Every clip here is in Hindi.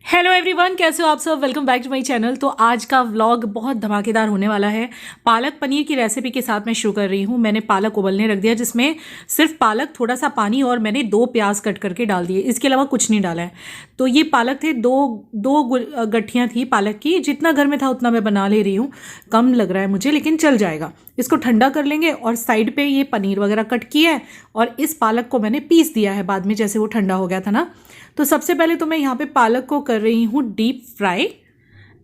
हेलो एवरीवन, कैसे हो आप सब। Welcome back to my channel. तो आज का व्लॉग बहुत धमाकेदार होने वाला है। पालक पनीर की रेसिपी के साथ मैं शुरू कर रही हूँ। मैंने पालक उबलने रख दिया, जिसमें सिर्फ पालक, थोड़ा सा पानी और मैंने 2 प्याज कट करके डाल दिए। इसके अलावा कुछ नहीं डाला है। तो ये पालक थे, दो गठियाँ थी पालक की। जितना घर में था उतना मैं बना ले रही हूँ। कम लग रहा है मुझे, लेकिन चल जाएगा। इसको ठंडा कर लेंगे और साइड पे ये पनीर वगैरह कट किया है और इस पालक को मैंने पीस दिया है बाद में, जैसे वो ठंडा हो गया था ना। तो सबसे पहले तो मैं यहाँ पे पालक को कर रही हूँ डीप फ्राई।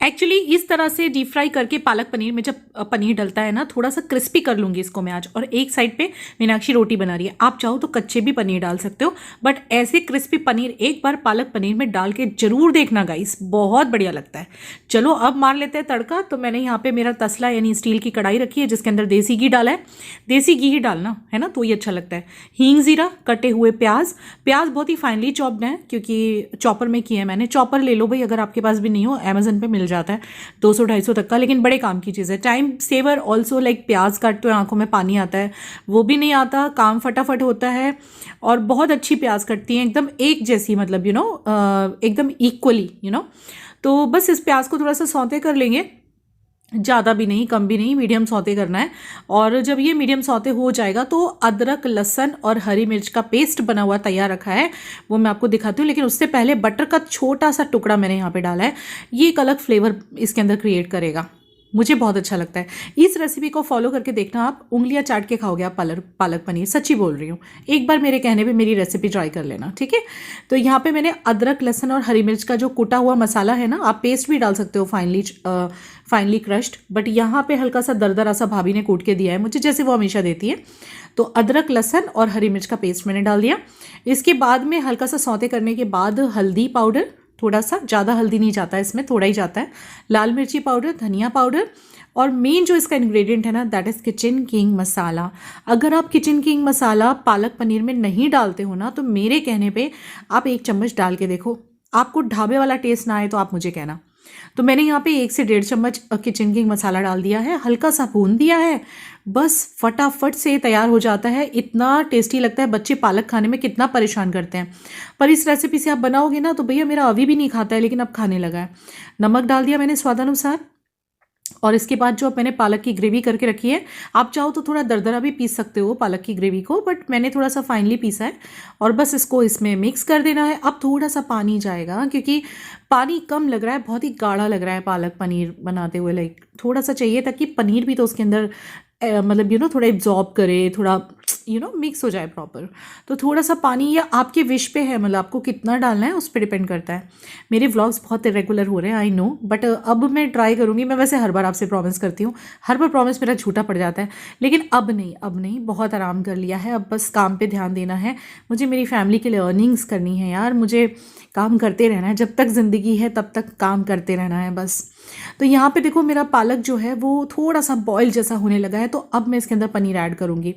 एक्चुअली इस तरह से डीप फ्राई करके पालक पनीर में जब पनीर डलता है ना, थोड़ा सा क्रिस्पी कर लूँगी इसको मैं आज। और एक साइड पे मीनाक्षी रोटी बना रही है। आप चाहो तो कच्चे भी पनीर डाल सकते हो, बट ऐसे क्रिस्पी पनीर एक बार पालक पनीर में डाल के जरूर देखना गाइस, बहुत बढ़िया लगता है। चलो अब मार लेते हैं तड़का। तो मैंने यहाँ पे मेरा तसला यानी स्टील की कढ़ाई रखी है, जिसके अंदर देसी घी डाला है। देसी घी ही डालना है ना, तो ये अच्छा लगता है। हींग, जीरा, कटे हुए प्याज बहुत ही फाइनली चॉप्ड है, क्योंकि चॉपर में किया है मैंने। चॉपर ले लो भाई, अगर आपके पास भी नहीं हो, अमेजन पे मिल जाता है 200-250 तक का, लेकिन बड़े काम की चीज़ है। Time saver also. लाइक प्याज काटते हुए आंखों में पानी आता है, वो भी नहीं आता, काम फटाफट होता है। और बहुत अच्छी प्याज कटती हैं, एकदम एक जैसी, मतलब एकदम इक्वली तो बस इस प्याज को थोड़ा सा सौते कर लेंगे। ज़्यादा भी नहीं, कम भी नहीं, मीडियम सौते करना है। और जब ये मीडियम सौते हो जाएगा तो अदरक, लहसुन और हरी मिर्च का पेस्ट बना हुआ तैयार रखा है, वो मैं आपको दिखाती हूँ। लेकिन उससे पहले बटर का छोटा सा टुकड़ा मैंने यहाँ पे डाला है। ये एक अलग फ्लेवर इसके अंदर क्रिएट करेगा, मुझे बहुत अच्छा लगता है। इस रेसिपी को फॉलो करके देखना, आप उंगलियां चाट के खाओगे आप पालक पनीर। सच्ची बोल रही हूँ, एक बार मेरे कहने पे मेरी रेसिपी ट्राई कर लेना, ठीक है। तो यहाँ पे मैंने अदरक, लहसुन और हरी मिर्च का जो कुटा हुआ मसाला है ना, आप पेस्ट भी डाल सकते हो फाइनली क्रश्ड, बट यहाँ पे हल्का सा दरदरा सा भाभी ने कूट के दिया है मुझे, जैसे वो हमेशा देती है। तो अदरक, लहसुन और हरी मिर्च का पेस्ट मैंने डाल दिया। इसके बाद में हल्का सा सौते करने के बाद हल्दी पाउडर, थोड़ा सा, ज़्यादा हल्दी नहीं जाता है इसमें, थोड़ा ही जाता है। लाल मिर्ची पाउडर, धनिया पाउडर, और मेन जो इसका इंग्रेडिएंट है ना, दैट इज़ किचन किंग मसाला। अगर आप किचन किंग मसाला पालक पनीर में नहीं डालते हो ना, तो मेरे कहने पे आप 1 चम्मच डाल के देखो। आपको ढाबे वाला टेस्ट ना आए तो आप मुझे कहना। तो मैंने यहाँ पे 1 से 1.5 चम्मच किचन किंग मसाला डाल दिया है, हल्का सा भून दिया है। बस फटाफट से तैयार हो जाता है। इतना टेस्टी लगता है, बच्चे पालक खाने में कितना परेशान करते हैं, पर इस रेसिपी से आप बनाओगे ना तो भैया मेरा अभी भी नहीं खाता है, लेकिन अब खाने लगा है। नमक डाल दिया मैंने स्वादानुसार। और इसके बाद जो मैंने पालक की ग्रेवी करके रखी है, आप चाहो तो थोड़ा दरदरा भी पीस सकते हो पालक की ग्रेवी को, बट मैंने थोड़ा सा फाइनली पीसा है। और बस इसको इसमें मिक्स कर देना है। अब थोड़ा सा पानी जाएगा, क्योंकि पानी कम लग रहा है, बहुत ही गाढ़ा लग रहा है पालक पनीर बनाते हुए। लाइक थोड़ा सा चाहिए, ताकि पनीर भी तो उसके अंदर मतलब थोड़ा एब्जॉर्ब करे, थोड़ा मिक्स हो जाए प्रॉपर। तो थोड़ा सा पानी, या आपके विश पे है, मतलब आपको कितना डालना है उस पर डिपेंड करता है। मेरे व्लॉग्स बहुत इरेगुलर हो रहे हैं, आई नो, बट अब मैं ट्राई करूँगी। मैं वैसे हर बार आपसे प्रॉमिस करती हूँ, हर बार प्रॉमिस मेरा झूठा पड़ जाता है, लेकिन अब नहीं, बहुत आराम कर लिया है। अब बस काम पे ध्यान देना है मुझे। मेरी फैमिली के लिए अर्निंग्स करनी है यार, मुझे काम करते रहना है। जब तक ज़िंदगी है तब तक काम करते रहना है बस। तो यहाँ पे देखो, मेरा पालक जो है वो थोड़ा सा बॉयल जैसा होने लगा है, तो अब मैं इसके अंदर पनीर ऐड करूँगी।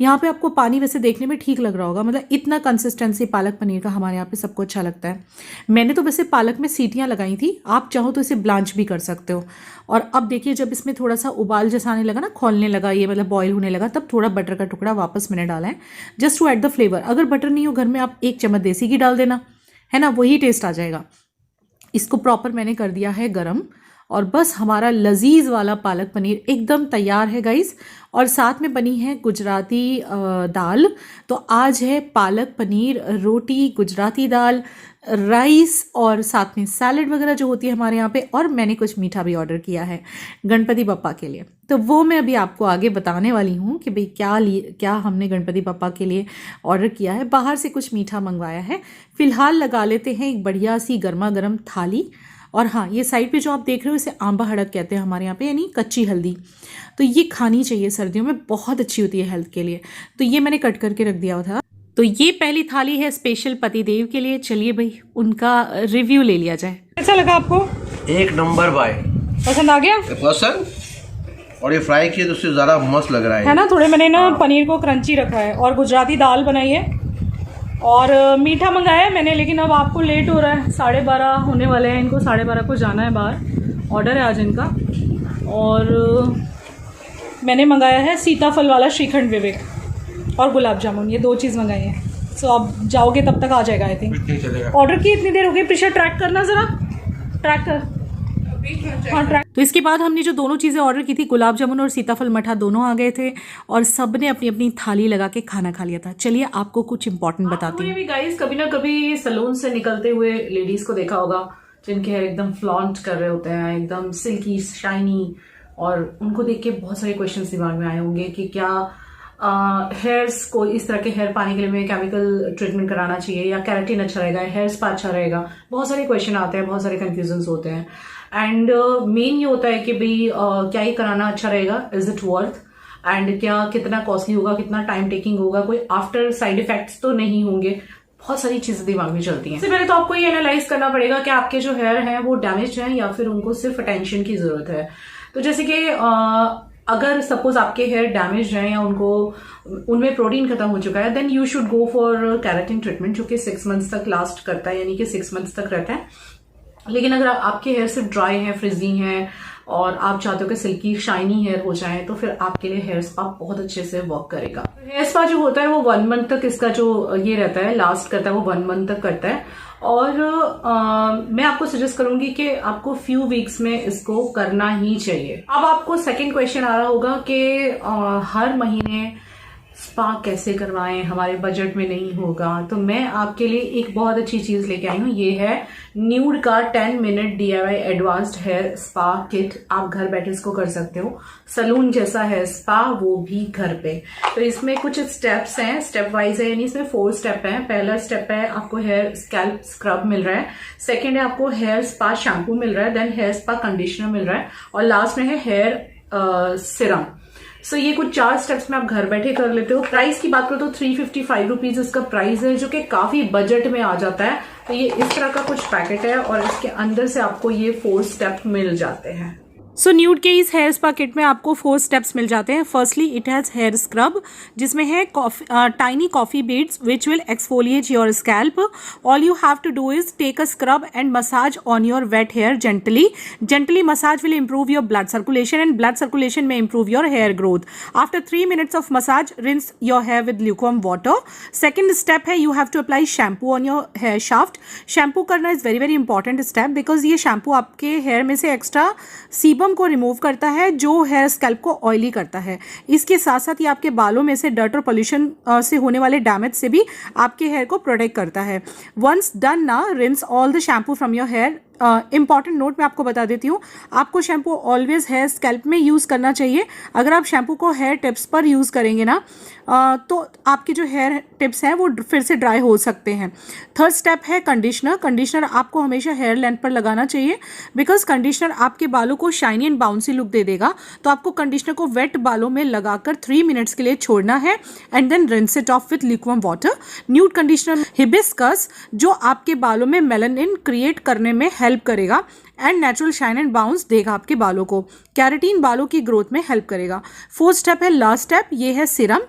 यहाँ पे आपको पानी वैसे देखने में ठीक लग रहा होगा, मतलब इतना कंसिस्टेंसी पालक पनीर का हमारे यहाँ पे सबको अच्छा लगता है। मैंने तो वैसे पालक में सीटियाँ लगाई थी, आप चाहो तो इसे ब्लांच भी कर सकते हो। और अब देखिए, जब इसमें थोड़ा सा उबाल जैसा आने लगा ना, खौलने लगा ये, मतलब बॉयल होने लगा, तब थोड़ा बटर का टुकड़ा वापस मैंने डाला है, just to add the flavour. अगर बटर नहीं हो घर में, आप 1 चम्मच देसी घी डाल देना, है ना, वही टेस्ट आ जाएगा। इसको प्रॉपर मैंने कर दिया है गरम, और बस हमारा लजीज वाला पालक पनीर एकदम तैयार है गाइस। और साथ में बनी है गुजराती दाल। तो आज है पालक पनीर, रोटी, गुजराती दाल, राइस, और साथ में सैलड वगैरह जो होती है हमारे यहाँ पे। और मैंने कुछ मीठा भी ऑर्डर किया है गणपति बप्पा के लिए, तो वो मैं अभी आपको आगे बताने वाली हूँ कि भाई क्या हमने गणपति बप्पा के लिए ऑर्डर किया है। बाहर से कुछ मीठा मंगवाया है। फिलहाल लगा लेते हैं एक बढ़िया सी गर्मा गर्म थाली। और हाँ, ये साइड पे जो आप देख रहे हो, इसे आंबा हड़क कहते हैं हमारे यहाँ पे, यानी कच्ची हल्दी। तो ये खानी चाहिए सर्दियों में, बहुत अच्छी होती है हेल्थ के लिए। तो ये मैंने कट करके रख दिया था। तो ये पहली थाली है स्पेशल पतिदेव के लिए। चलिए भाई, उनका रिव्यू ले लिया जाए। कैसा लगा आपको? 1 नंबर भाई, पसंद आ गया? पसंद। और ये फ्राई किए तो उससे ज़्यादा मस्त लग रहा है ना। थोड़े मैंने ना पनीर को क्रंची रखा है, और गुजराती दाल बनाई है, और मीठा मंगाया है मैंने। लेकिन अब आपको लेट हो रहा है, 12:30 होने वाले हैं, इनको 12:30 को जाना है बाहर, ऑर्डर है आज इनका। और मैंने मंगाया है सीताफल वाला श्रीखंड विवेक, और गुलाब जामुन, ये 2 चीज़ मंगाई है। सो आप जाओगे तब तक आ जाएगा आई थिंक। नहीं चलेगा। ऑर्डर की इतनी देर हो गई, प्रेशर ट्रैक करना ज़रा, ट्रैक कर। हाँ ट्रैक। तो इसके बाद हमने जो दोनों चीज़ें ऑर्डर की थी, गुलाब जामुन और सीताफल मठा, दोनों आ गए थे और सब ने अपनी अपनी थाली लगा के खाना खा लिया था। चलिए आपको कुछ इंपॉर्टेंट बताती हूँ। भी गाइस कभी ना कभी सलून से निकलते हुए लेडीज को देखा होगा जिनके हेयर एकदम फ्लॉन्ट कर रहे होते हैं, एकदम सिल्की शाइनी, और उनको देख के बहुत सारे क्वेश्चंस दिमाग में आए होंगे कि क्या हेयर्स को इस तरह के हेयर पाने के लिए हमें केमिकल ट्रीटमेंट कराना चाहिए या केराटिन अच्छा रहेगा, हेयर स्पा अच्छा रहेगा। बहुत सारे क्वेश्चन आते हैं, बहुत सारे कंफ्यूजन्स होते हैं एंड मेन ये होता है कि भाई क्या ये कराना अच्छा रहेगा, इज इट वर्थ, एंड क्या कितना कॉस्टली होगा, कितना टाइम टेकिंग होगा, कोई आफ्टर साइड इफेक्ट्स तो नहीं होंगे। बहुत सारी चीजें दिमाग में चलती हैं। सबसे पहले तो आपको ये एनालाइज करना पड़ेगा कि आपके जो हेयर हैं वो डैमेज हैं या फिर उनको सिर्फ अटेंशन की जरूरत है। तो जैसे कि अगर सपोज आपके हेयर डैमेज हैं या उनको उनमें प्रोटीन खत्म हो चुका है, then you should go for keratin treatment जो कि 6 मंथ्स तक लास्ट करता है, यानी कि 6 मंथ्स तक रहता है। लेकिन अगर आपके हेयर सिर्फ ड्राई हैं, फ्रिजी हैं और आप चाहते हो कि सिल्की शाइनी हेयर हो जाए, तो फिर आपके लिए हेयर स्पा बहुत अच्छे से वर्क करेगा। हेयर स्पा जो होता है वो 1 मंथ तक इसका जो ये रहता है, लास्ट करता है, वो 1 मंथ तक करता है। और मैं आपको सजेस्ट करूंगी कि आपको फ्यू वीक्स में इसको करना ही चाहिए। अब आपको सेकंड क्वेश्चन आ रहा होगा कि हर महीने स्पा कैसे करवाएं, हमारे बजट में नहीं होगा। तो मैं आपके लिए एक बहुत अच्छी चीज लेके आई हूँ, ये है न्यूड का 10 minute DIY advanced hair spa kit. आप घर बैठे इसको कर सकते हो, सलून जैसा है स्पा, वो भी घर पे। तो इसमें कुछ स्टेप्स हैं, स्टेप वाइज है, यानी इसमें 4 स्टेप हैं। पहला स्टेप है आपको हेयर स्कैल्प स्क्रब मिल रहा है, सेकेंड है आपको हेयर स्पा शैम्पू मिल रहा है, देन हेयर स्पा कंडीशनर मिल रहा है, और लास्ट में है हेयर सिरम। सो ये कुछ 4 स्टेप्स में आप घर बैठे कर लेते हो। प्राइस की बात करो तो 355 रुपीज इसका प्राइस है, जो कि काफी बजट में आ जाता है। तो ये इस तरह का कुछ पैकेट है और इसके अंदर से आपको ये 4 स्टेप मिल जाते हैं। सो न्यूड के इस हेयर स्पा किट में आपको 4 स्टेप्स मिल जाते हैं। Firstly it has hair scrub, जिसमें है tiny coffee beads which will exfoliate your scalp. All you have to do is take a scrub and massage on your wet hair gently massage will improve your blood circulation and blood circulation may improve your hair growth. After 3 minutes of massage, rinse your hair with lukewarm water. Second step है you have to apply shampoo on your hair shaft. Shampoo करना is very very important step because ये shampoo आपके hair में से extra sebum को रिमूव करता है जो हेयर स्कैल्प को ऑयली करता है। इसके साथ साथ ये आपके बालों में से डर्ट और पोल्यूशन से होने वाले डैमेज से भी आपके हेयर को प्रोटेक्ट करता है। वंस डन ना, rinse all the shampoo from your hair. Important note मैं आपको बता देती हूँ, आपको शैम्पू ऑलवेज हेयर स्कैल्प में यूज़ करना चाहिए। अगर आप शैम्पू को हेयर टिप्स पर यूज़ करेंगे ना तो आपके जो हेयर टिप्स हैं वो फिर से ड्राई हो सकते हैं। थर्ड स्टेप है कंडीशनर आपको हमेशा हेयर लेंथ पर लगाना चाहिए, बिकॉज कंडीशनर आपके बालों को शाइनी एंड बाउंसी लुक दे देगा। तो आपको कंडीशनर को वेट बालों में लगाकर 3 मिनट्स के लिए छोड़ना है and then rinse it off with liquid water. Nude conditioner hibiscus, जो आपके बालों में मेलानिन क्रिएट करने में हेल्प करेगा and natural shine and bounce देगा आपके बालों को। कैरेटीन बालों की ग्रोथ में हेल्प करेगा। फोर्थ स्टेप है, लास्ट स्टेप, ये है Siram.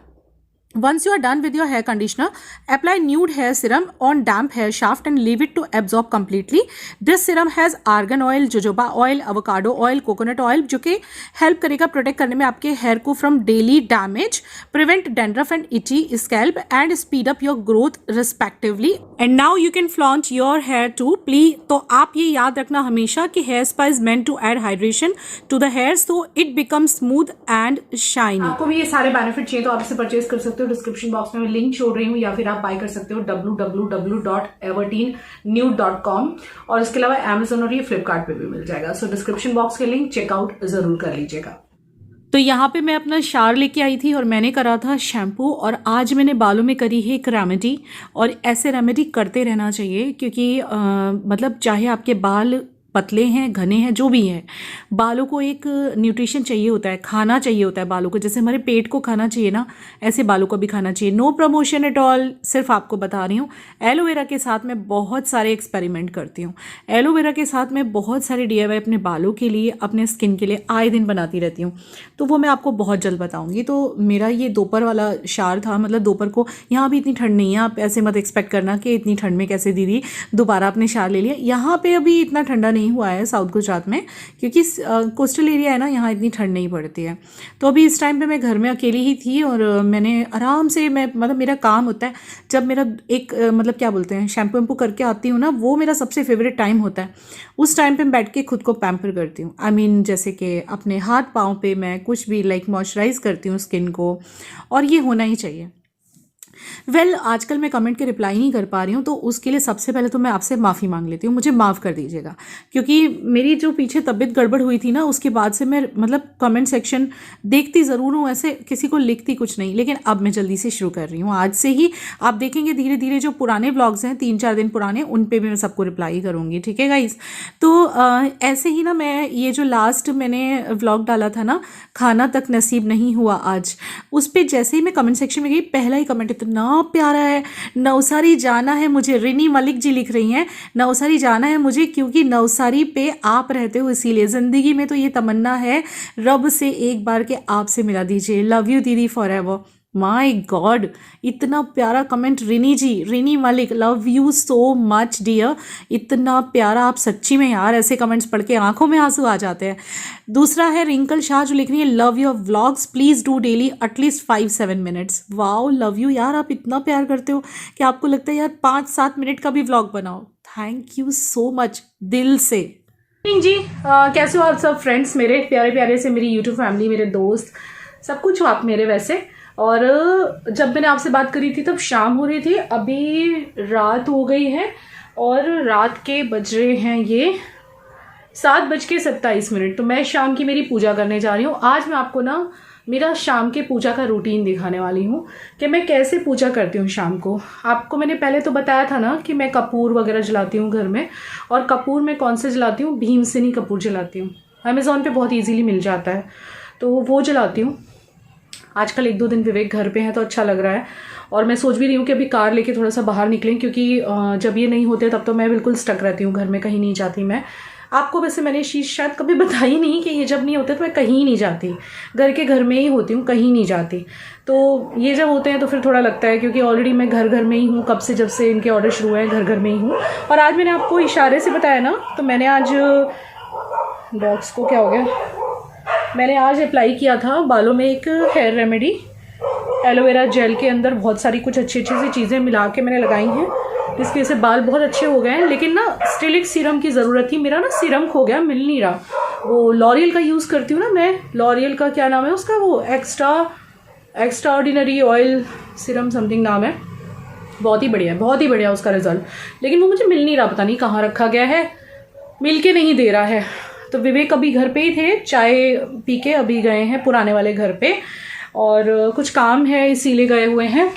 Once you are done with your hair conditioner, apply nude hair serum on damp hair shaft and leave it to absorb completely. This serum has argan oil, jojoba oil, avocado oil, coconut oil, जो कि हेल्प करेगा प्रोटेक्ट करने में आपके हेयर को from daily damage, prevent dandruff and itchy scalp and speed up your growth respectively. And now you can flaunt your hair too please. तो आप ये याद रखना हमेशा कि hair spa is meant to add hydration to the hair so it becomes smooth and shiny. आपको भी ये सारे बेनिफिट चाहिए तो आप इसे परचेज कर सकते हो। डिस्क्रिप्शन बॉक्स में मैं लिंक छोड़ रही हूँ, या फिर आप बाय कर सकते हो www.everteennude.com, और इसके अलावा Amazon और ये फ्लिपकार्ट पे भी मिल जाएगा। सो डिस्क्रिप्शन बॉक्स के लिंक चेकआउट जरूर कर लीजिएगा। तो यहाँ पे मैं अपना शार लेके आई थी और मैंने करा था शैम्पू, और आज मैंने बालों में करी है एक रेमेडी, और ऐसे रेमेडी करते रहना चाहिए क्योंकि मतलब चाहे आपके बाल पतले हैं, घने हैं, जो भी हैं, बालों को एक न्यूट्रिशन चाहिए होता है, खाना चाहिए होता है बालों को। जैसे हमारे पेट को खाना चाहिए ना, ऐसे बालों को भी खाना चाहिए। नो प्रमोशन एट ऑल, सिर्फ आपको बता रही हूँ। एलोवेरा के साथ मैं बहुत सारे एक्सपेरिमेंट करती हूँ। एलोवेरा के साथ मैं बहुत सारे DIY अपने बालों के लिए, अपने स्किन के लिए आए दिन बनाती रहती हूँ, तो वो मैं आपको बहुत जल्द बताऊँगी। तो मेरा ये दोपहर वाला शार था, मतलब दोपहर को, यहाँ भी इतनी ठंड नहीं है, आप ऐसे मत एक्सपेक्ट करना कि इतनी ठंड में कैसे दीदी दोबारा आपने शार ले लिया। यहाँ पर अभी इतना ठंडा नहीं नहीं हुआ है साउथ गुजरात में, क्योंकि कोस्टल एरिया है ना, यहाँ इतनी ठंड नहीं पड़ती है। तो अभी इस टाइम पे मैं घर में अकेली ही थी और मैंने आराम से, मैं मतलब मेरा काम होता है जब मेरा एक मतलब क्या बोलते हैं, शैम्पू वैम्पू करके आती हूँ ना, वो मेरा सबसे फेवरेट टाइम होता है। उस टाइम पे मैं बैठ के खुद को पैम्पर करती हूँ। आई मीन जैसे कि अपने हाथ पाँव पे मैं कुछ भी लाइक मॉइस्चराइज करती हूँ स्किन को, और ये होना ही चाहिए। आजकल मैं कमेंट के रिप्लाई नहीं कर पा रही हूँ, तो उसके लिए सबसे पहले तो मैं आपसे माफ़ी मांग लेती हूँ, मुझे माफ़ कर दीजिएगा। क्योंकि मेरी जो पीछे तबीयत गड़बड़ हुई थी ना, उसके बाद से मैं मतलब कमेंट सेक्शन देखती ज़रूर हूँ, ऐसे किसी को लिखती कुछ नहीं, लेकिन अब मैं जल्दी से शुरू कर रही हूँ। आज से ही आप देखेंगे धीरे धीरे जो पुराने व्लॉग्स हैं 3-4 दिन पुराने, उन पर भी मैं सबको रिप्लाई करूँगी, ठीक है गाइस। तो ऐसे ही ना, मैं ये जो लास्ट मैंने व्लॉग डाला था ना, खाना तक नसीब नहीं हुआ आज, उस पर जैसे ही मैं कमेंट सेक्शन में गई, पहला ही कमेंट इतना प्यारा है, नवसारी जाना है मुझे, रिनी मलिक जी लिख रही हैं, नवसारी जाना है मुझे क्योंकि नवसारी पे आप रहते हो, इसीलिए ज़िंदगी में तो ये तमन्ना है रब से एक बार के आपसे मिला दीजिए, लव यू दीदी फॉर एवर। माय गॉड, इतना प्यारा comment Rini ji, Rini Malik, love you so much dear, इतना प्यारा आप सच्ची में यार, ऐसे कमेंट्स पढ़ के आंखों में आंसू आ जाते हैं। दूसरा है रिंकल शाह जो लिख रही है, love your vlogs please do daily at least 5-7 minutes. Wow, love you यार, आप इतना प्यार करते हो कि आपको लगता है यार 5-7 मिनट का भी व्लॉग बनाओ। थैंक यू सो मच, दिल से। जी कैसे हो आप सब फ्रेंड्स, मेरे प्यारे प्यारे से, मेरी यूट्यूब फैमिली, मेरे दोस्त, सब कुछ हो आप मेरे वैसे। और जब मैंने आपसे बात करी थी तब शाम हो रही थी, अभी रात हो गई है और रात के बज रहे हैं ये 7:27। तो मैं शाम की मेरी पूजा करने जा रही हूँ। आज मैं आपको ना मेरा शाम के पूजा का रूटीन दिखाने वाली हूँ कि मैं कैसे पूजा करती हूँ शाम को। आपको मैंने पहले तो बताया था ना कि मैं कपूर वगैरह जलाती हूँ घर में, और कपूर मैं कौन से जलाती हूँ, भीमसेनी कपूर जलाती हूँ, अमेज़ॉन पे बहुत ईजीली मिल जाता है, तो वो जलाती हूँ। आजकल 1-2 दिन विवेक घर पे हैं तो अच्छा लग रहा है, और मैं सोच भी रही हूँ कि अभी कार लेके थोड़ा सा बाहर निकलें, क्योंकि जब ये नहीं होते तब तो मैं बिल्कुल स्टक रहती हूँ घर में, कहीं नहीं जाती मैं। आपको वैसे मैंने चीज़ शायद कभी बताई नहीं कि ये जब नहीं होते तो मैं कहीं नहीं जाती, घर में ही होती हूँ, कहीं नहीं जाती। तो ये जब होते हैं तो फिर थोड़ा लगता है, क्योंकि ऑलरेडी मैं घर में ही हूँ, कब से, जब से इनके ऑर्डर शुरू हुए हैं घर में ही हूँ। और आज मैंने आपको इशारे से बताया ना, तो मैंने आज बॉक्स को क्या हो गया, मैंने आज अप्लाई किया था बालों में एक हेयर रेमेडी, एलोवेरा जेल के अंदर बहुत सारी कुछ अच्छी सी चीज़ें मिला के मैंने लगाई हैं, जिसकी वजह से बाल बहुत अच्छे हो गए हैं। लेकिन ना स्टिल एक सीरम की ज़रूरत थी, मेरा ना सीरम खो गया, मिल नहीं रहा। वो लॉरियल का यूज़ करती हूँ ना मैं, लॉरियल का क्या नाम है उसका, वो extra ordinary oil serum something नाम है, बहुत ही बढ़िया उसका रिज़ल्ट, लेकिन वो मुझे मिल नहीं रहा, पता नहीं कहाँ रखा गया है, मिल के नहीं दे रहा है। तो विवेक अभी घर पे ही थे, चाय पी के अभी गए हैं पुराने वाले घर पे, और कुछ काम है इसीलिए गए हुए हैं।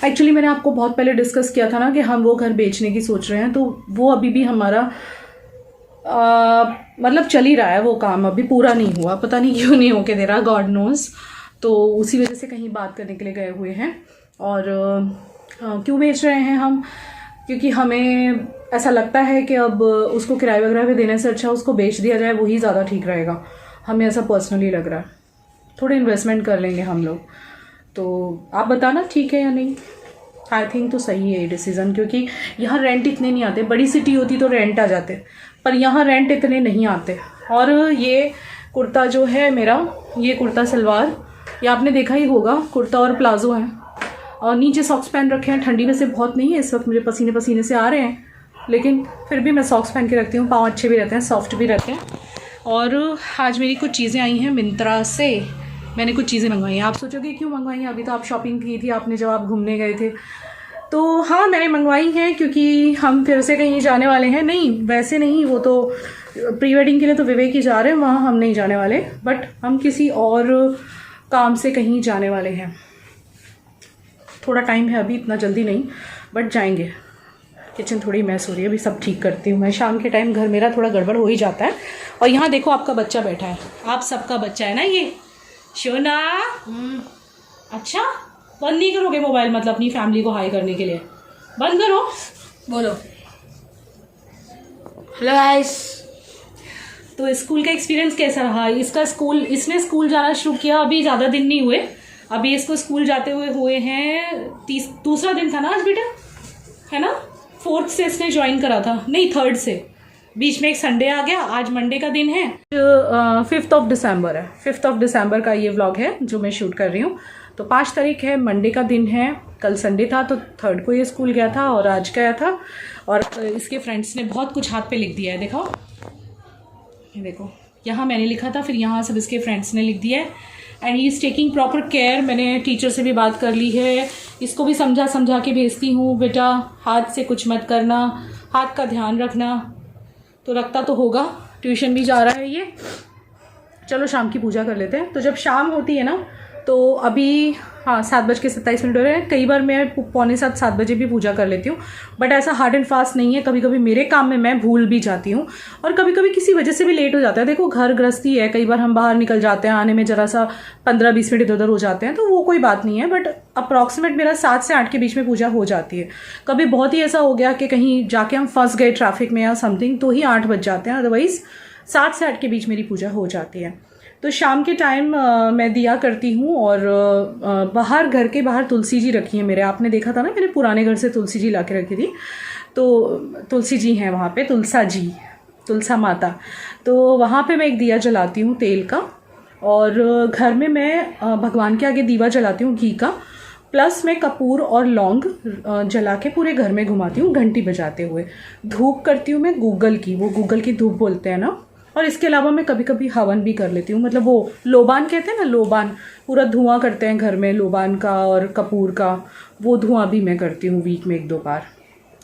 एक्चुअली मैंने आपको बहुत पहले डिस्कस किया था ना कि हम वो घर बेचने की सोच रहे हैं, तो वो अभी भी हमारा मतलब चल ही रहा है, वो काम अभी पूरा नहीं हुआ, पता नहीं क्यों नहीं होके दे रहा, गॉड नोज। तो उसी वजह से कहीं बात करने के लिए गए हुए हैं। और क्यों बेच रहे हैं हम, क्योंकि हमें ऐसा लगता है कि अब उसको किराए वगैरह पे देने से अच्छा उसको बेच दिया जाए, वही ज़्यादा ठीक रहेगा, हमें ऐसा पर्सनली लग रहा है। थोड़े इन्वेस्टमेंट कर लेंगे हम लोग, तो आप बताना ठीक है या नहीं। आई थिंक तो सही है ये डिसीज़न, क्योंकि यहाँ रेंट इतने नहीं आते, बड़ी सिटी होती तो रेंट आ जाते, पर यहाँ रेंट इतने नहीं आते। और ये कुर्ता जो है मेरा, ये कुर्ता सलवार, ये आपने देखा ही होगा, कुर्ता और प्लाजो है, और नीचे सॉक्स पहन रखे हैं। ठंडी वैसे बहुत नहीं है इस वक्त, मुझे पसीने से आ रहे हैं, लेकिन फिर भी मैं सॉक्स पहन के रखती हूँ, पाँव अच्छे भी रहते हैं, सॉफ्ट भी रहते हैं। और आज मेरी कुछ चीज़ें आई हैं मिंत्रा से, मैंने कुछ चीज़ें मंगवाई हैं। आप सोचोगे क्यों मंगवाई हैं, अभी तो आप शॉपिंग की थी आपने जब आप घूमने गए थे। तो हाँ, मैंने मंगवाई हैं क्योंकि हम फिर से कहीं जाने वाले हैं। नहीं वैसे नहीं, वो तो प्री वेडिंग के लिए तो विवेक ही जा रहे हैं, वहाँ हम नहीं जाने वाले, बट हम किसी और काम से कहीं जाने वाले हैं। थोड़ा टाइम है अभी, इतना जल्दी नहीं, बट जाएंगे। किचन थोड़ी मैस हो रही है, अभी सब ठीक करती हूँ मैं। शाम के टाइम घर मेरा थोड़ा गड़बड़ हो ही जाता है। और यहाँ देखो आपका बच्चा बैठा है, आप सबका बच्चा है ना ये शोना। अच्छा, बंद नहीं करोगे मोबाइल, मतलब अपनी फैमिली को हाई करने के लिए बंद करो, बोलो हेलो गाइस। तो स्कूल का एक्सपीरियंस कैसा रहा इसका? इसने स्कूल जाना शुरू किया अभी ज़्यादा दिन नहीं हुए, अभी इसको स्कूल जाते हुए हैं दूसरा दिन था ना आज बेटा, है ना? 4th से इसने ज्वाइन करा था, नहीं 3rd से बीच में एक संडे आ गया, आज मंडे का दिन है, 5th ऑफ दिसंबर है, 5th ऑफ दिसंबर का ये व्लॉग है जो मैं शूट कर रही हूँ। तो 5 तारीख है, मंडे का दिन है, कल संडे था तो 3rd को ये स्कूल गया था और आज गया था। और इसके फ्रेंड्स ने बहुत कुछ हाथ पे लिख दिया है, देखो ये देखो, यहाँ मैंने लिखा था, फिर यहाँ सब इसके फ्रेंड्स ने लिख दिया है। And he is taking proper care. मैंने टीचर से भी बात कर ली है, इसको भी समझा के भेजती हूँ, बेटा हाथ से कुछ मत करना, हाथ का ध्यान रखना। तो रखता तो होगा, ट्यूशन भी जा रहा है ये। चलो शाम की पूजा कर लेते हैं। तो जब शाम होती है ना, तो अभी हाँ 7:27 हो रहे हैं। कई बार मैं 6:45-7 बजे भी पूजा कर लेती हूँ, बट ऐसा हार्ड एंड फास्ट नहीं है। कभी कभी मेरे काम में मैं भूल भी जाती हूँ और कभी कभी किसी वजह से भी लेट हो जाता है। देखो घर गृहस्थी है, कई बार हम बाहर निकल जाते हैं, आने में ज़रा सा 15-20 मिनट इधर उधर हो जाते हैं, तो वो कोई बात नहीं है। बट अप्रॉक्सीमेट मेरा 7 से 8 के बीच में पूजा हो जाती है। कभी बहुत ही ऐसा हो गया कि कहीं जाके हम फंस गए ट्रैफिक में या समथिंग, तो ही 8 बज जाते हैं, अदरवाइज़ 7 से 8 के बीच मेरी पूजा हो जाती है। तो शाम के टाइम मैं दिया करती हूँ और बाहर, घर के बाहर तुलसी जी रखी है मेरे। आपने देखा था ना, मैंने पुराने घर से तुलसी जी ला के रखी थी, तो तुलसी जी हैं वहाँ पे, तुलसा माता। तो वहाँ पे मैं एक दिया जलाती हूँ तेल का, और घर में मैं भगवान के आगे दीवा जलाती हूँ घी का, प्लस मैं कपूर और लौंग जला के पूरे घर में घुमाती हूँ घंटी बजाते हुए। धूप करती हूँ मैं गूगल की, वो गूगल की धूप बोलते हैं ना। और इसके अलावा मैं कभी कभी हवन भी कर लेती हूँ, मतलब वो लोबान कहते हैं ना, लोबान, पूरा धुआं करते हैं घर में लोबान का और कपूर का, वो धुआं भी मैं करती हूँ वीक में 1-2 बार।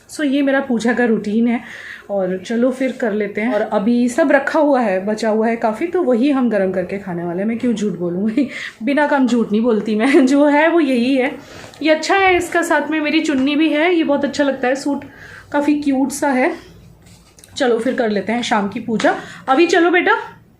सो ये मेरा पूजा का रूटीन है। और चलो फिर कर लेते हैं। और अभी सब रखा हुआ है, बचा हुआ है काफ़ी, तो वही हम गर्म करके खाने वाले हैं। मैं क्यों झूठ बोलूँ, बिना काम झूठ नहीं बोलती मैं, जो है वो यही है। ये अच्छा है, इसका साथ में मेरी चुन्नी भी है, ये बहुत अच्छा लगता है, सूट काफ़ी क्यूट सा है। चलो फिर कर लेते हैं शाम की पूजा। अभी चलो बेटा,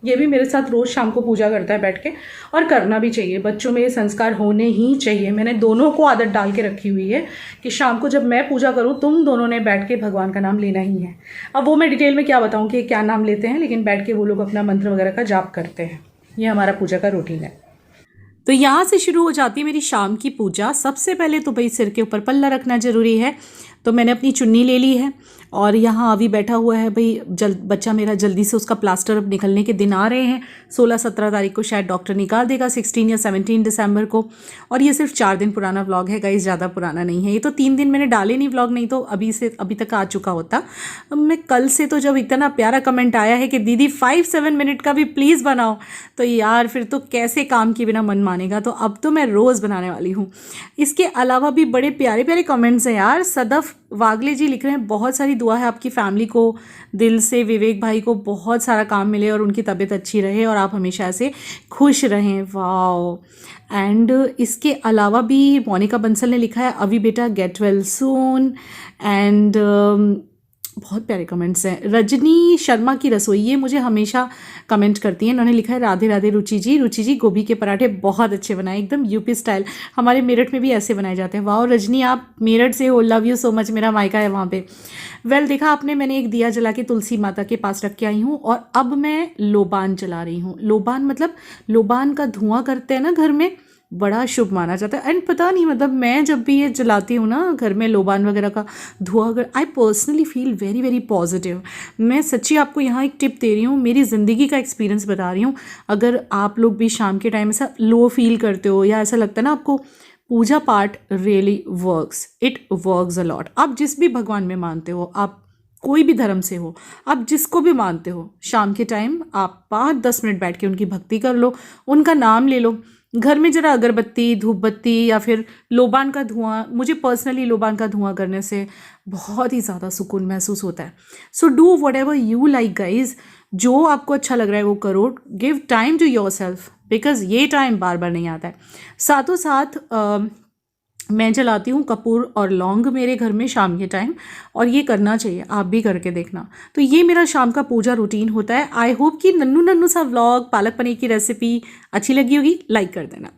ये भी मेरे साथ रोज़ शाम को पूजा करता है बैठ के, और करना भी चाहिए। बच्चों में ये संस्कार होने ही चाहिए। मैंने दोनों को आदत डाल के रखी हुई है कि शाम को जब मैं पूजा करूँ, तुम दोनों ने बैठ के भगवान का नाम लेना ही है। अब वो मैं डिटेल में क्या बताऊँ कि क्या नाम लेते हैं, लेकिन बैठ के वो लोग अपना मंत्र वगैरह का जाप करते हैं। ये हमारा पूजा का रूटीन है। तो यहाँ से शुरू हो जाती है मेरी शाम की पूजा। सबसे पहले तो भाई सिर के ऊपर पल्ला रखना ज़रूरी है, तो मैंने अपनी चुन्नी ले ली है। और यहाँ अभी बैठा हुआ है भाई बच्चा मेरा, जल्दी से उसका प्लास्टर अब निकलने के दिन आ रहे हैं। 16-17 तारीख को शायद डॉक्टर निकाल देगा, 16 या 17 दिसंबर को। और ये सिर्फ 4 दिन पुराना व्लॉग है गाइस, ज़्यादा पुराना नहीं है। ये तो 3 दिन मैंने डाले नहीं व्लॉग, नहीं तो अभी तक आ चुका होता। मैं कल से तो जब इतना प्यारा कमेंट आया है कि दीदी 5-7 मिनट का भी प्लीज़ बनाओ, तो यार फिर तो कैसे काम के बिना मन मानेगा। तो अब तो मैं रोज़ बनाने वाली हूँ। इसके अलावा भी बड़े प्यारे प्यारे कमेंट्स हैं यार। सदफ वागले जी लिख रहे हैं, बहुत सारी दुआ है आपकी फैमिली को, दिल से विवेक भाई को बहुत सारा काम मिले और उनकी तबीयत अच्छी रहे और आप हमेशा ऐसे खुश रहें। वाओ। एंड इसके अलावा भी मोनिका बंसल ने लिखा है, अभी बेटा गेट वेल सून। एंड बहुत प्यारे कमेंट्स हैं। रजनी शर्मा की रसोई, ये मुझे हमेशा कमेंट करती हैं। इन्होंने लिखा है, राधे राधे रुचि जी गोभी के पराठे बहुत अच्छे बनाए, एकदम यूपी स्टाइल। हमारे मेरठ में भी ऐसे बनाए जाते हैं। वाह रजनी, आप मेरठ से हो, लव यू सो मच। मेरा मायका है वहाँ पे। वेल देखा आपने, मैंने एक दिया जला के तुलसी माता के पास रख के आई हूँ और अब मैं लोबान जला रही हूँ। लोबान मतलब लोबान का धुआं करते हैं ना घर में, बड़ा शुभ माना जाता है। एंड पता नहीं, मतलब मैं जब भी ये जलाती हूँ ना घर में लोबान वगैरह का धुआं, अगर I personally feel very very positive. मैं सच्ची आपको यहाँ एक टिप दे रही हूँ, मेरी ज़िंदगी का एक्सपीरियंस बता रही हूँ। अगर आप लोग भी शाम के टाइम ऐसा लो फील करते हो या ऐसा लगता है ना आपको, पूजा पाठ really works, it works a lot. आप जिस भी भगवान में मानते हो, आप कोई भी धर्म से हो, आप जिसको भी मानते हो, शाम के टाइम आप 5-10 मिनट बैठ के उनकी भक्ति कर लो, उनका नाम ले लो। घर में जरा अगरबत्ती, धूप बत्ती या फिर लोबान का धुआं, मुझे पर्सनली लोबान का धुआं करने से बहुत ही ज़्यादा सुकून महसूस होता है। So do whatever you like guys, जो आपको अच्छा लग रहा है वो करो। Give time to yourself, because ये टाइम बार बार नहीं आता है। साथों साथ मैं जलाती हूँ कपूर और लौंग मेरे घर में शाम के टाइम, और ये करना चाहिए, आप भी करके देखना। तो ये मेरा शाम का पूजा रूटीन होता है। आई होप कि नन्नू सा व्लॉग, पालक पनीर की रेसिपी अच्छी लगी होगी, लाइक कर देना।